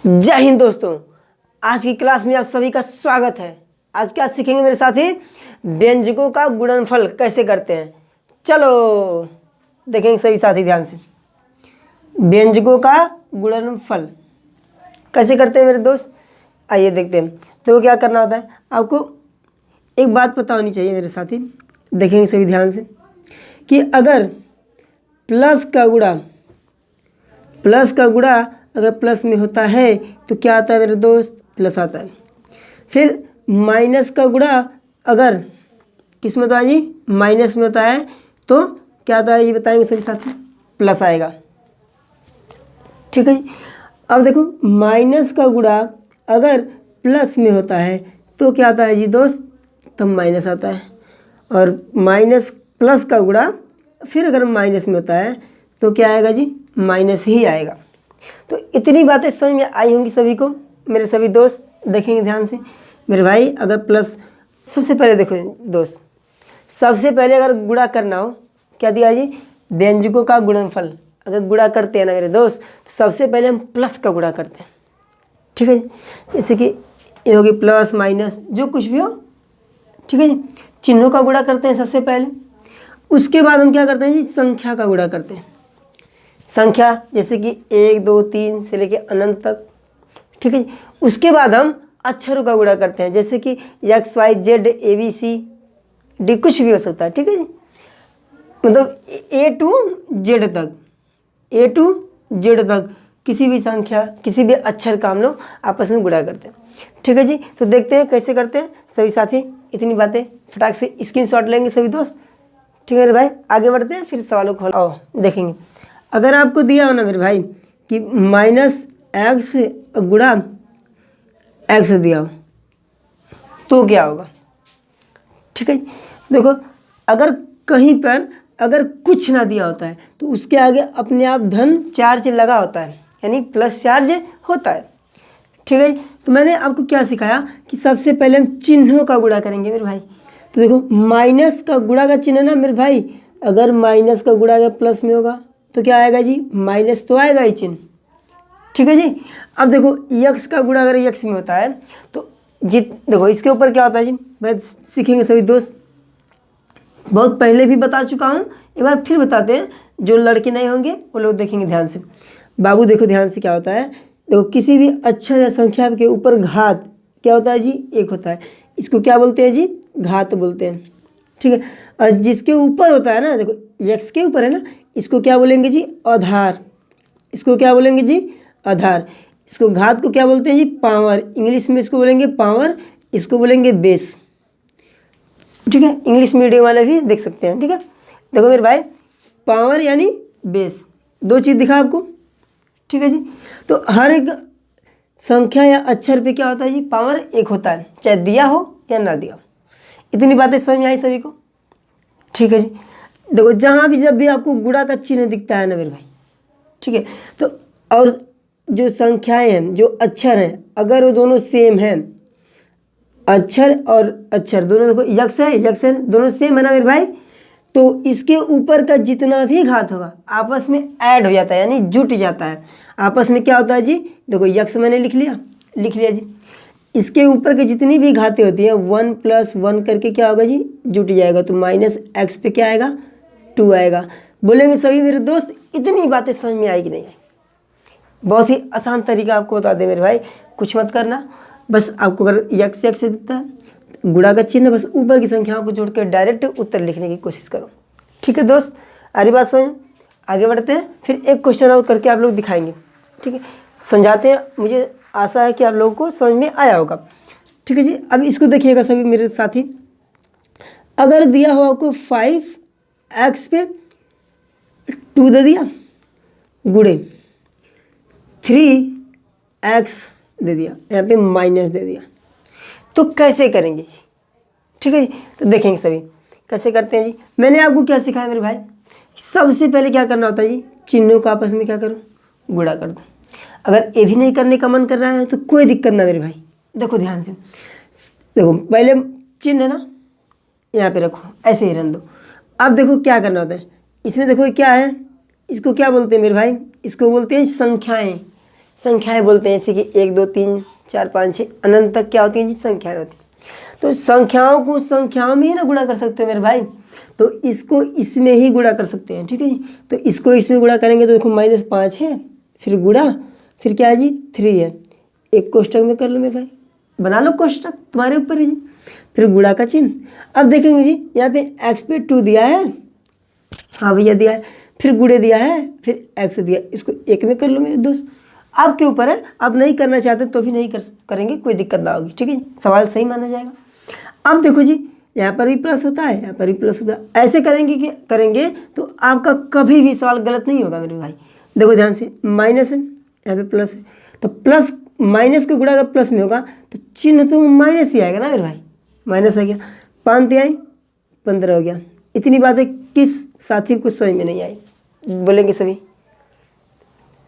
जय हिंद दोस्तों। आज की क्लास में आप सभी का स्वागत है। आज क्या सीखेंगे मेरे साथी? व्यंजकों का गुणनफल कैसे करते हैं। चलो देखेंगे सभी साथी ध्यान से। व्यंजकों का गुणनफल कैसे करते हैं मेरे दोस्त, आइए देखते हैं। तो क्या करना होता है, आपको एक बात पता होनी चाहिए मेरे साथी। देखेंगे सभी ध्यान से कि अगर प्लस का गुणा अगर प्लस में होता है तो क्या आता है मेरे दोस्त? प्लस आता है। फिर माइनस का गुणा अगर किस में होता है जी? माइनस में होता है तो क्या आता है ये बताएंगे सभी साथी? प्लस आएगा। ठीक है जी। अब देखो माइनस का गुणा अगर प्लस में होता है तो क्या आता है जी दोस्त? तब माइनस आता है। और माइनस प्लस का गुणा फिर अगर माइनस में होता है तो क्या आएगा जी? माइनस ही आएगा। तो इतनी बातें समझ में आई होंगी सभी को मेरे सभी दोस्त। देखेंगे ध्यान से मेरे भाई। अगर प्लस, सबसे पहले देखो दोस्त, सबसे पहले अगर गुणा करना हो, क्या दिया जी? व्यंजकों का गुणनफल। अगर गुणा करते हैं ना मेरे दोस्त तो सबसे पहले हम प्लस का गुणा करते हैं। ठीक है जी। जैसे कि ये होगी प्लस माइनस जो कुछ भी हो, ठीक है जी। चिन्हों का गुणा करते हैं सबसे पहले। उसके बाद हम क्या करते हैं जी? संख्या का गुणा करते हैं। संख्या जैसे कि 1 2 3 से लेके अनंत तक। ठीक है जी। उसके बाद हम अक्षरों का गुणा करते हैं, जैसे कि X Y Z A B C D, कुछ भी हो सकता है। ठीक है जी। मतलब ए टू जेड तक, ए टू जेड तक किसी भी संख्या, किसी भी अक्षर का हम लोग आपस में गुणा करते हैं। ठीक है जी। तो देखते हैं कैसे करते हैं सभी साथी। इतनी बातें फटाक से स्क्रीनशॉट लेंगे सभी दोस्त। ठीक है मेरे भाई, आगे बढ़ते हैं, फिर सवालों को आओ देखेंगे। अगर आपको दिया हो ना मेरे भाई कि माइनस एक्स गुणा एक्स दिया हो तो क्या होगा? ठीक है। देखो अगर कहीं पर अगर कुछ ना दिया होता है तो उसके आगे अपने आप धन चार्ज लगा होता है, यानी प्लस चार्ज होता है। ठीक है। तो मैंने आपको क्या सिखाया कि सबसे पहले हम चिन्हों का गुणा करेंगे मेरे भाई। तो देखो माइनस का गुणा का चिन्ह ना मेरे भाई, अगर माइनस का गुणा अगर प्लस में होगा तो क्या आएगा जी? माइनस तो आएगा ही चिन्ह। ठीक है जी। अब देखो यक्स का गुणा अगर यक्स में होता है तो देखो इसके ऊपर क्या होता है जी, मैं सीखेंगे सभी दोस्त। बहुत पहले भी बता चुका हूँ, एक बार फिर बताते हैं। जो लड़के नहीं होंगे वो लोग देखेंगे ध्यान से। बाबू देखो ध्यान से क्या होता है। देखो किसी भी अक्षर या संख्या के ऊपर घात क्या होता है जी? 1 होता है। इसको क्या बोलते हैं जी? घात बोलते हैं। ठीक है। और जिसके ऊपर होता है ना, देखो यक्स के ऊपर है ना, इसको क्या बोलेंगे जी? आधार। इसको क्या बोलेंगे जी? आधार। इसको घात को क्या बोलते हैं जी? पावर। इंग्लिश में इसको बोलेंगे पावर, इसको बोलेंगे बेस। ठीक है। इंग्लिश मीडियम वाले भी देख सकते हैं। ठीक है। देखो मेरे भाई, पावर यानी बेस, दो चीज़ दिखा आपको। ठीक है जी। तो हर एक संख्या या अक्षर पे क्या होता है जी? पावर 1 होता है, चाहे दिया हो या ना दिया हो। इतनी बातें समझ में आई सभी को? ठीक है जी। देखो जहाँ भी जब भी आपको गुणा का चिन्ह दिखता है ना मेरे भाई, ठीक है, तो और जो संख्याएं हैं, जो अक्षर हैं, अगर वो दोनों सेम हैं, अक्षर और अक्षर दोनों, देखो यक्स है यक्स है, दोनों सेम है ना मेरे भाई, तो इसके ऊपर का जितना भी घात होगा आपस में ऐड हो जाता है, यानी जुट जाता है। आपस में क्या होता है जी? देखो यक्स मैंने लिख लिया जी। इसके ऊपर के जितनी भी घातें होती हैं 1 + 1 करके क्या होगा जी? जुट जाएगा। तो माइनस एक्स पे क्या आएगा? 2 आएगा। बोलेंगे सभी मेरे दोस्त इतनी बातें समझ में आई कि नहीं आई? बहुत ही आसान तरीका आपको बता दे मेरे भाई, कुछ मत करना। बस आपको अगर यक्स से दिखता है गुणा का चिन्ह, बस ऊपर की संख्याओं को जोड़ कर डायरेक्ट उत्तर लिखने की कोशिश करो। ठीक है दोस्त, अरे बात समझ। आगे बढ़ते हैं, फिर एक क्वेश्चन और करके आप लोग दिखाएंगे। ठीक है, समझाते हैं। मुझे आशा है कि आप लोगों को समझ में आया होगा। ठीक है जी। अब इसको देखिएगा सभी मेरे साथी। अगर दिया हो आपको 5x पे 2 दे दिया, गुणे 3x दे दिया, यहाँ पे माइनस दे दिया, तो कैसे करेंगे जी? ठीक है जी। तो देखेंगे सभी कैसे करते हैं जी। मैंने आपको क्या सिखाया मेरे भाई? सबसे पहले क्या करना होता है जी? चिन्हों को आपस में क्या करो? गुणा कर दो। अगर ये भी नहीं करने का मन कर रहा है तो कोई दिक्कत ना मेरे भाई। देखो ध्यान से, देखो पहले चिन्ह है ना, यहाँ पे रखो, ऐसे ही रहने दो। अब देखो क्या करना होता है इसमें। देखो क्या है, इसको क्या बोलते हैं मेरे भाई? इसको बोलते हैं संख्याएं। संख्याएं बोलते हैं, जैसे कि 1 2 3 4 5 6 अनंत तक क्या होती हैं जी, संख्याएं होती हैं। तो संख्याओं को संख्याओं में ही ना गुणा कर सकते हो मेरे भाई, तो इसको इसमें ही गुणा कर सकते हैं, ठीक है जी। तो इसको इसमें गुणा करेंगे तो देखो -5 है, फिर गुणा, फिर क्या है जी 3 है, एक कोष्टक में कर लो मेरे भाई, बना लो कोष्टक, तुम्हारे ऊपर है जी। फिर गुणा का चिन्ह। अब देखेंगे जी यहाँ पे x पे 2 दिया है, हाँ भैया दिया है, फिर गुणे दिया है, फिर x दिया, इसको एक में कर लो मेरे दोस्त, आपके ऊपर है, आप नहीं करना चाहते तो भी नहीं करेंगे, कोई दिक्कत ना होगी, ठीक है जी, सवाल सही माना जाएगा। अब देखो जी यहाँ पर भी प्लस होता है, यहाँ पर भी प्लस होता है, ऐसे करेंगे तो आपका कभी भी सवाल गलत नहीं होगा मेरे भाई। देखो ध्यान से, माइनस है, यहाँ पे प्लस है, तो प्लस माइनस का गुणा अगर प्लस में होगा तो चिन्ह तो माइनस ही आएगा ना मेरे भाई, माइनस आ गया, 5 तिहाई 15 हो गया। इतनी बातें किस साथी को समझ में नहीं आई, बोलेंगे सभी,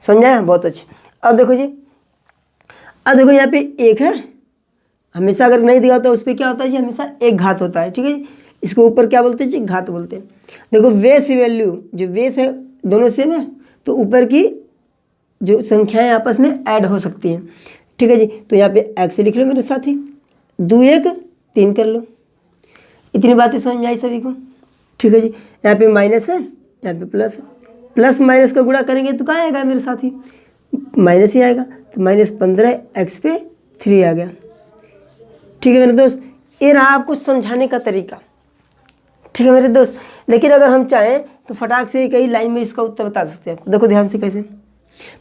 समझाया, बहुत अच्छे। अब देखो जी, अब देखो यहाँ पे 1 है, हमेशा अगर नहीं दिया होता उस पर क्या होता है जी, हमेशा एक घात होता है, ठीक है जी, इसको ऊपर क्या बोलते हैं जी, घात बोलते हैं। देखो बेस वैल्यू, जो बेस है दोनों सेम है, तो ऊपर की जो संख्याएं आपस में ऐड हो सकती हैं, ठीक है जी। तो यहाँ पे x लिख लो मेरे साथी, 2 1 3 कर लो। इतनी बातें समझ में आई सभी को, ठीक है जी। यहाँ पे माइनस है, यहाँ पे प्लस है, प्लस माइनस का गुणा करेंगे तो कहाँ आएगा मेरे साथी, माइनस ही आएगा, तो -15 x पे 3 आ गया, ठीक है मेरे दोस्त। ये रहा आपको समझाने का तरीका, ठीक है मेरे दोस्त। लेकिन अगर हम चाहें तो फटाक से कई लाइन में इसका उत्तर बता सकते हैं। देखो ध्यान से कैसे,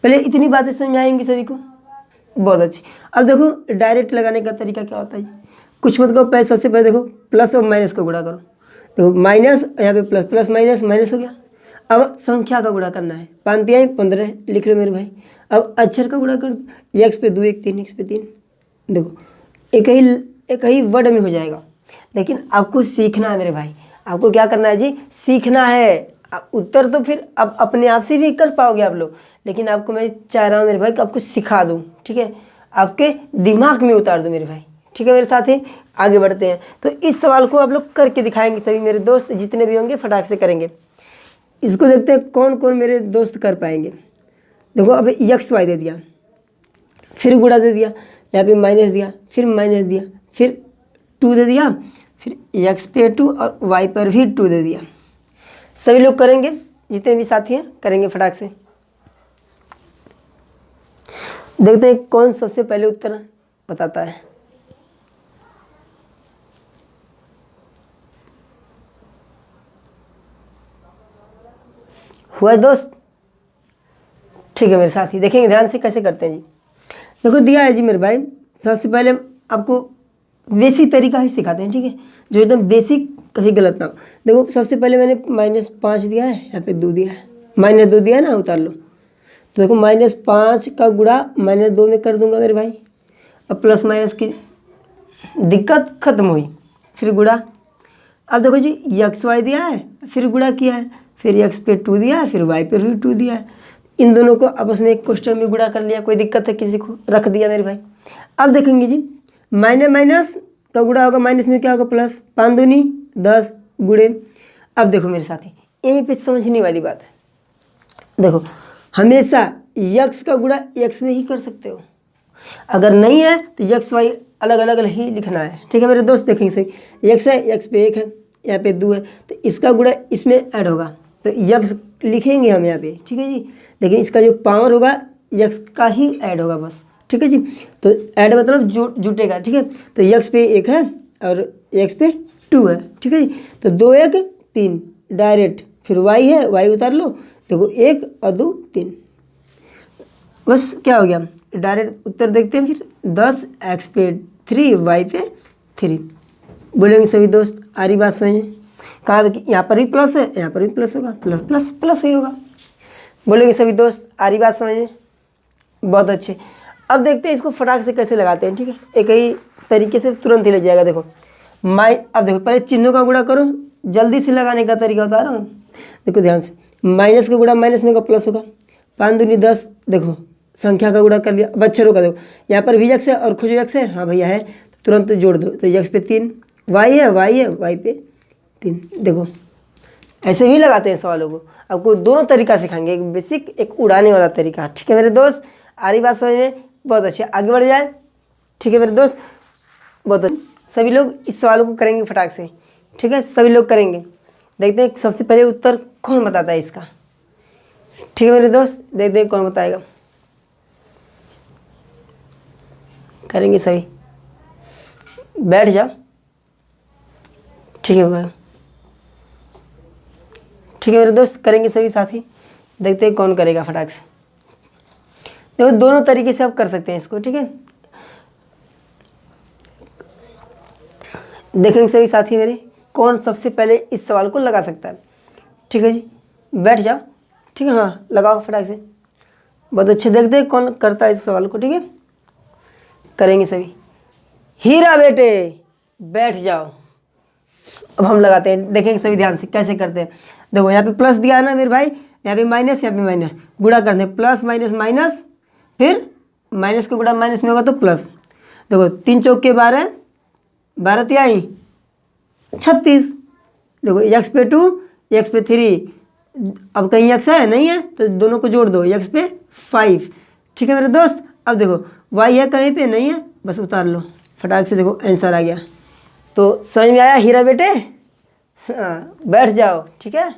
पहले इतनी बातें समझ में आएंगी सभी को, बहुत अच्छी। अब देखो डायरेक्ट लगाने का तरीका क्या होता है, कुछ मत करो, पहले सबसे पहले देखो प्लस और माइनस का गुणा करो, देखो माइनस, यहाँ पे प्लस, प्लस माइनस माइनस हो गया। अब संख्या का गुणा करना है, 5 तिहाई 15 लिख लो मेरे भाई। अब अक्षर का गुणा कर दो, x पे 2 1 3 x पे 3, देखो एक ही वर्ड में हो जाएगा। लेकिन आपको सीखना है मेरे भाई, आपको क्या करना है जी, सीखना है। उत्तर तो फिर अब अपने आप से भी कर पाओगे आप लोग, लेकिन आपको मैं चाह रहा हूँ मेरे भाई कि आपको सिखा दूँ, ठीक है, आपके दिमाग में उतार दूँ मेरे भाई, ठीक है मेरे साथी। आगे बढ़ते हैं, तो इस सवाल को आप लोग करके दिखाएंगे सभी मेरे दोस्त, जितने भी होंगे फटाक से करेंगे। इसको देखते हैं कौन कौन मेरे दोस्त कर पाएंगे। देखो अब x y दे दिया, फिर गुणा दे दिया, यहाँ पे माइनस दिया, फिर माइनस दिया, फिर 2 दे दिया, फिर x पे 2 और y पर भी 2 दे दिया। सभी लोग करेंगे, जितने भी साथी हैं करेंगे फटाक से। देखते हैं कौन सबसे पहले उत्तर बताता है। हुआ दोस्त, ठीक है मेरे साथी, देखेंगे ध्यान से कैसे करते हैं जी। देखो दिया है जी मेरे भाई, सबसे पहले आपको बेसिक तरीका ही सिखाते हैं, ठीक है, जो एकदम बेसिक, कभी गलत ना हो। देखो सबसे पहले मैंने -5 दिया है, यहाँ पे 2 दिया है, -2 दिया है ना, उतार लो। तो देखो -5 का गुणा -2 में कर दूंगा मेरे भाई। अब प्लस माइनस की दिक्कत खत्म हुई, फिर गुणा। अब देखो जी x y दिया है, फिर गुणा किया है, फिर x पे 2 दिया है, फिर y पे भी 2 दिया है। इन दोनों को आपस में एक क्वेश्चन में गुणा कर लिया, कोई दिक्कत है किसी को, रख दिया मेरे भाई। अब देखेंगे जी माइनस का गुणा होगा, माइनस में क्या होगा प्लस, 5 दूनी 10 गुणे। अब देखो मेरे साथी, यहीं पे समझने वाली बात है। देखो हमेशा x का गुणा x में ही कर सकते हो, अगर नहीं है तो x y अलग अलग ही लिखना है, ठीक है मेरे दोस्त। देखेंगे सही, x है, x पे 1 है, यहाँ पे 2 है, तो इसका गुणा इसमें ऐड होगा, तो x लिखेंगे हम यहाँ पे, ठीक है जी। लेकिन इसका जो पावर होगा x का ही ऐड होगा बस, ठीक है जी। तो ऐड मतलब जुटेगा, ठीक है। तो x पे 1 है और x पे 2 है, ठीक है जी। तो 2 1 3 डायरेक्ट, फिर y है, y उतार लो, देखो 1 और 2 3, बस क्या हो गया, डायरेक्ट उत्तर देखते हैं। फिर 10 x पे 3 y पे 3, बोलेंगे सभी दोस्त, आ रही बात समझ में। कहा यहाँ पर भी प्लस है, यहाँ पर भी प्लस होगा, प्लस प्लस प्लस ही होगा, बोलेंगे सभी दोस्त, आ रही बात समझ में, बहुत अच्छे। अब देखते हैं इसको फटाक से कैसे लगाते हैं, ठीक है, एक ही तरीके से तुरंत ही लग जाएगा। देखो अब देखो पहले चिन्हों का गुणा करो, जल्दी से लगाने का तरीका बता रहा हूँ। देखो ध्यान से, माइनस का गुणा माइनस में का प्लस होगा, 5 दूनी 10, देखो संख्या का गुणा कर लिया। अब अक्षरों का देखो, यहाँ पर भी x है और खुद x है, हाँ भैया है, तो तुरंत जोड़ दो, तो x पे 3, y है, y पे 3। देखो ऐसे भी लगाते हैं सवालों को, आपको दोनों तरीका सिखाएंगे, एक बेसिक एक उड़ाने वाला तरीका, ठीक है मेरे दोस्त। आ रही बात समझ में? बहुत अच्छे, आगे बढ़ जाए। ठीक है मेरे दोस्त, बहुत अच्छे। सभी लोग इस सवालों को करेंगे फटाक से। ठीक है, सभी लोग करेंगे। देखते हैं सबसे पहले उत्तर कौन बताता है इसका। ठीक है मेरे दोस्त, देखते हैं कौन बताएगा। करेंगे सभी, बैठ जाओ। ठीक है भाई, ठीक है मेरे दोस्त, करेंगे सभी साथी। देखते हैं कौन करेगा फटाक से। देखो दोनों तरीके से आप कर सकते हैं इसको। ठीक है, देखेंगे सभी साथी मेरे कौन सबसे पहले इस सवाल को लगा सकता है। ठीक है जी, बैठ जाओ। ठीक है, हाँ लगाओ फटाक से। बहुत अच्छे, देखते हैं कौन करता है इस सवाल को। ठीक है, करेंगे सभी। हीरा बेटे बैठ जाओ। अब हम लगाते हैं, देखेंगे सभी ध्यान से कैसे करते हैं। देखो यहाँ पे प्लस दिया है ना मेरे भाई, यहाँ पे माइनस, यहाँ पे माइनस, गुणा करते हैं। प्लस माइनस माइनस, फिर माइनस का गुणा माइनस में होगा तो प्लस। देखो 3 चौके 12, 12 तिहाई 36। देखो x पे 2, x पे 3, अब कहीं x है नहीं है तो दोनों को जोड़ दो, x पे 5। ठीक है मेरे दोस्त, अब देखो y है कहीं पे नहीं है, बस उतार लो फटाक से। देखो आंसर आ गया। तो समझ में आया हीरा बेटे? हाँ, बैठ जाओ। ठीक है,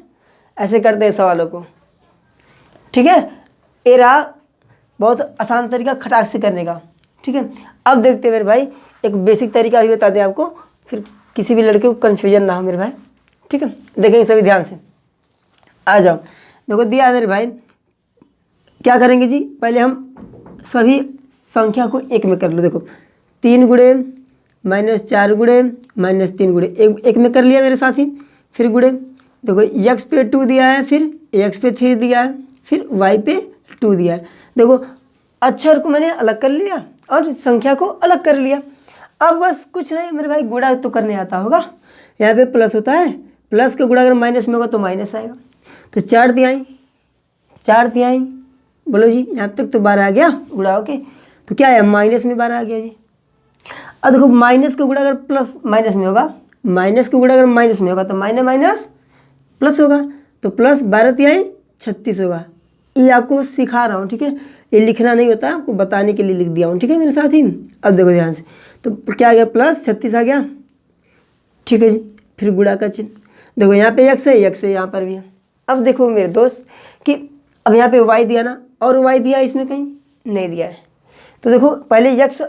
ऐसे करते हैं सवालों को। ठीक है, ये रहा बहुत आसान तरीका खटाक से करने का। ठीक है, अब देखते हैं मेरे भाई, एक बेसिक तरीका भी बता दें आपको, फिर किसी भी लड़के को कन्फ्यूजन ना हो मेरे भाई। ठीक है, देखेंगे सभी ध्यान से, आ जाओ। देखो दिया है मेरे भाई, क्या करेंगे जी, पहले हम सभी संख्या को एक में कर लो। देखो 3 गुणे -4 गुणे -3 गुणे एक में कर लिया मेरे साथी। फिर गुणे, देखो x पे 2 दिया है, फिर x पे 3 दिया है, फिर y पे 2 दिया है। देखो अक्षर को मैंने अलग कर लिया और संख्या को अलग कर लिया। अब बस कुछ नहीं मेरे भाई, गुणा तो करने आता होगा। यहाँ पे प्लस होता है, प्लस का गुणा अगर माइनस में होगा तो माइनस आएगा। तो 4 तिहाई, बोलो जी, यहाँ तक तो 12 आ गया गुणा ओके। तो क्या है, माइनस में 12 आ गया जी। अब देखो माइनस का गुणा अगर प्लस माइनस में होगा, माइनस का गुणा अगर माइनस में होगा तो माइनस माइनस प्लस होगा, तो प्लस 12 तिहाई 36 होगा। ये आपको सिखा रहा हूँ। ठीक है, ये लिखना नहीं होता, आपको बताने के लिए लिख दिया हूँ। ठीक है मेरे साथ ही, अब देखो ध्यान से, तो क्या आ गया, प्लस 36 आ गया। ठीक है जी, फिर गुणा का चिन्ह। देखो यहाँ पे x है यहाँ पर भी है। अब देखो मेरे दोस्त कि अब यहाँ पे y दिया ना, और y दिया इसमें कहीं नहीं दिया है। तो देखो पहले x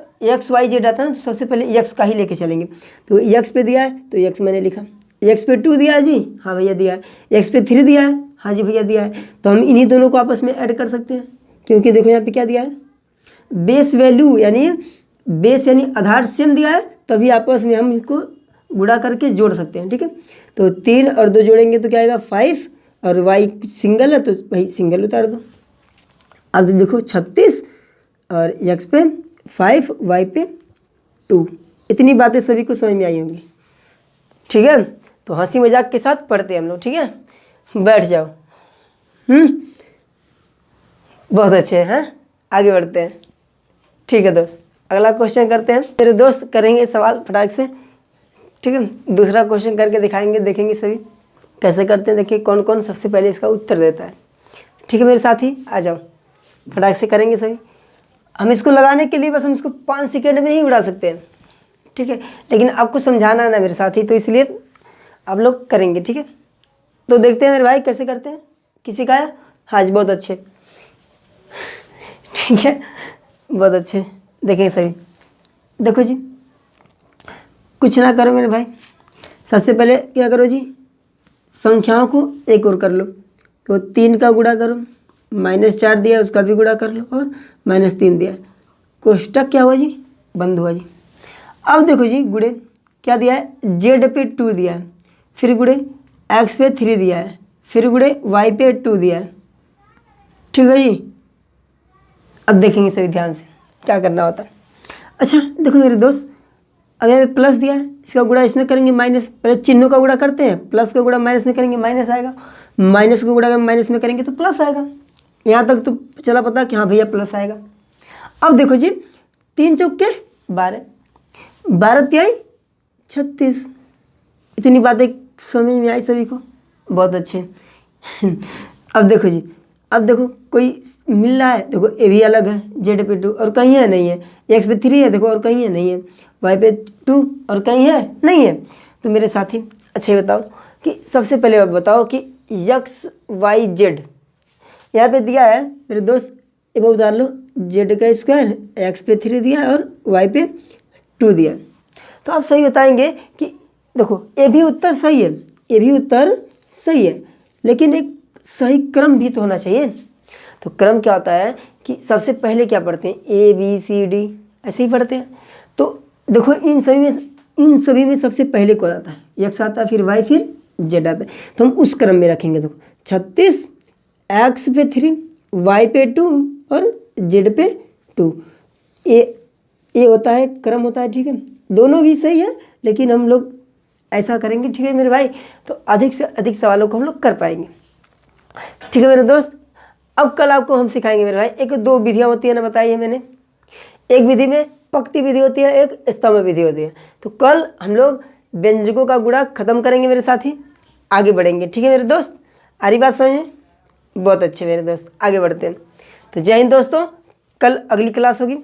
y z आता है ना, तो सबसे पहले x का ही लेके चलेंगे। तो x पे दिया है तो x मैंने लिखा, x पे 2 दिया है जी, हाँ भैया दिया है, x पे 3 दिया है, हाँ जी भैया दिया है। तो हम इन्हीं दोनों को आपस में ऐड कर सकते हैं, क्योंकि देखो यहाँ पे क्या दिया है, बेस वैल्यू यानी बेस यानी आधार सेम दिया है, तभी आपस में हम इसको गुणा करके जोड़ सकते हैं। ठीक है, तो 3 और 2 जोड़ेंगे तो क्या आएगा 5, और y सिंगल है तो भाई सिंगल उतार दो। अब देखो 36 और x पे 5, y पे 2। इतनी बातें सभी को समझ में आई होंगी। ठीक है, तो हंसी मजाक के साथ पढ़ते हैं हम लोग। ठीक है, बैठ जाओ। बहुत अच्छे हैं, आगे बढ़ते हैं। ठीक है दोस्त, अगला क्वेश्चन करते हैं। मेरे दोस्त करेंगे सवाल फटाक से। ठीक है, दूसरा क्वेश्चन करके दिखाएंगे, देखेंगे सभी कैसे करते हैं। देखिए कौन कौन सबसे पहले इसका उत्तर देता है। ठीक है मेरे साथी, आ जाओ, फटाक से करेंगे सभी। हम इसको लगाने के लिए बस हम इसको 5 सेकेंड में ही उड़ा सकते हैं। ठीक है, लेकिन आपको समझाना है ना मेरे साथी, तो इसलिए आप लोग करेंगे। ठीक है, तो देखते हैं मेरे भाई कैसे करते हैं। किसी का है? हाँ जी, बहुत अच्छे। ठीक है, बहुत अच्छे, देखेंगे सभी। देखो जी, कुछ ना करो मेरे भाई, सबसे पहले क्या करो जी, संख्याओं को एक और कर लो। तो 3 का गुणा करो, -4 दिया उसका भी गुणा कर लो, और -3 दिया, कोष्टक क्या हुआ जी, बंद हुआ जी। अब देखो जी गुणे क्या दिया है, z पे 2 दिया है, फिर गुणे x पे 3 दिया है, फिर गुणे y पे 2 दिया है। ठीक है जी, अब देखेंगे सभी ध्यान से क्या करना होता है। अच्छा देखो मेरे दोस्त, अगर प्लस दिया है, इसका गुणा इसमें करेंगे माइनस, पहले चिन्हों का गुणा करते हैं, प्लस का गुणा माइनस में करेंगे माइनस आएगा, माइनस का गुणा अगर माइनस में करेंगे तो प्लस आएगा। यहाँ तक तो चला पता कि हाँ भैया प्लस आएगा। अब देखो जी, 3 चौके 12, 12 तिहाई 36। इतनी बातें समझ में आई सभी को, बहुत अच्छे। अब देखो जी, अब देखो कोई मिल रहा है, देखो ए भी अलग है, जेड पे 2 और कहीं है नहीं है, एक्स पे 3 है देखो और कहीं है नहीं है, वाई पे 2 और कहीं है नहीं है। तो मेरे साथी अच्छा ये बताओ कि सबसे पहले आप बताओ कि एक्स वाई जेड यहाँ पे दिया है मेरे दोस्त, एक बार उतार लो, जेड का स्क्वायर एक्स पे 3 दिया है और वाई पे 2 दिया है। तो आप सही बताएंगे कि देखो ये भी उत्तर सही है, ये भी उत्तर सही है, लेकिन एक सही क्रम भी तो होना चाहिए। तो क्रम क्या होता है कि सबसे पहले क्या पढ़ते हैं, ए बी सी डी ऐसे ही पढ़ते हैं। तो देखो इन सभी में सबसे पहले कौन आता है, एक्स आता है, फिर वाई, फिर जेड आता है। तो हम उस क्रम में रखेंगे। देखो 36 एक्स पे 3 वाई पे 2 और जेड पे 2, ये होता है क्रम होता है, ठीक है। दोनों भी सही है, लेकिन हम लोग ऐसा करेंगे, ठीक है मेरे भाई, तो अधिक से अधिक सवालों को हम लोग कर पाएंगे, ठीक है मेरे दोस्त। अब कल आपको हम सिखाएंगे मेरे भाई, एक 2 विधियाँ होती है ना, बताई है मैंने। एक विधि में पंक्ति विधि होती है, एक स्तंभ विधि होती है। तो कल हम लोग व्यंजकों का गुणा खत्म करेंगे मेरे साथी, आगे बढ़ेंगे, ठीक है मेरे दोस्त। आ रही बात समझ में? बहुत अच्छे मेरे दोस्त, आगे बढ़ते हैं। तो जय हिंद दोस्तों, कल अगली क्लास होगी।